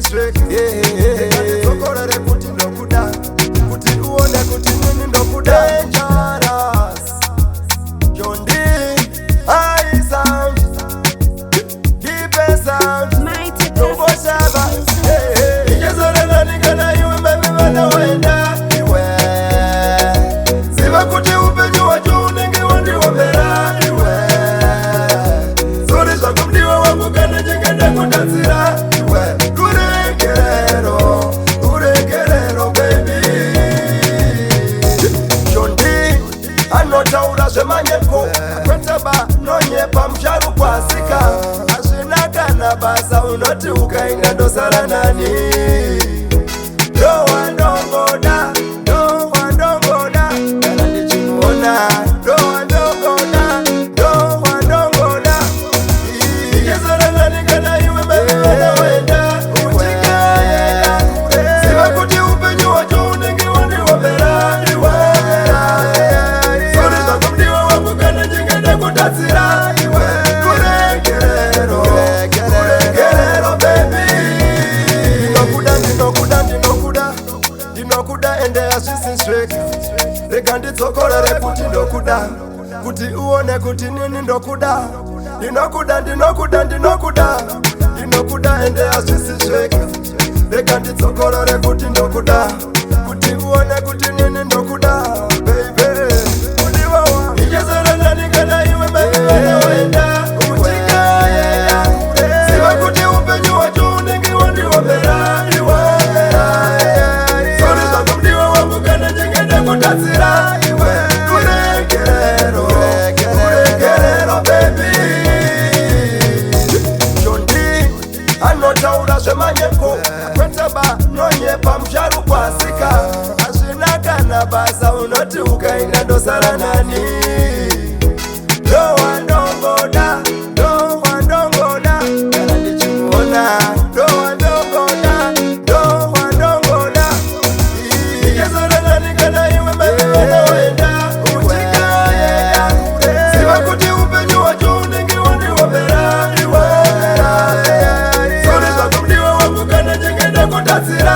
sisisweke Sokorere kuti ndokuda Kuti uone kuti nini ndokuda Dangerous Jondi High sound Deep sound Nungo shaba Ikezorela ningana iwe mami wana wenda Iwe Siva kuti upenyu wacho ningi wandi wabera Iwe Sori zako mdiwa wangu kana jengenda kutanzira Iwe Uregerero baby Jondi Anotaura zemanyeko Kwetaba nonyepa msharu kwa sika Asinaka na basa unoti ukainga dosara nani Doa ndongoda Doa ndongoda Kana nichimuona Doa ndongoda Doa ndongoda Ikezora nani kana iwe mewena wenda Uchika yenda Siva kuti upenyu wacho unengi wandi wabera Iwe Sori zako mdiwa wangu kana jingende kutatsira Iwe Uregerero baby Ndinokuda ende asisisweke Reka nditsokorere kuti ndokuda Kuti uone kuti nini ndokuda Ndinokuda ende asisisweke Reka nditsokorere kuti ndokuda Kuti uone kuti nini ndokuda Baby Udiwawa Ikezera nani kana iwe mewena wenda Uchika yenda Siva kuti upenyu wacho unengi wandi wabera Iwe Sori zako mdiwa wangu kana jengenda kutatsira Iwe Uregerero baby Jondi Anotaura zemanyeko Kwetaba nonyepa msharu kwa sika Asinaka na basa unoti ukainga dosara nani Doa ndongoda Doa ndongoda Kana nichimuona Doa ndongoda Doa ndongoda Ikezora nani kana iwe mewena wenda Uchika yenda Siva kuti upenyu wacho unengi wandi wabera Iwe Sori zako mdiwa wangu kana jengenda kutatsira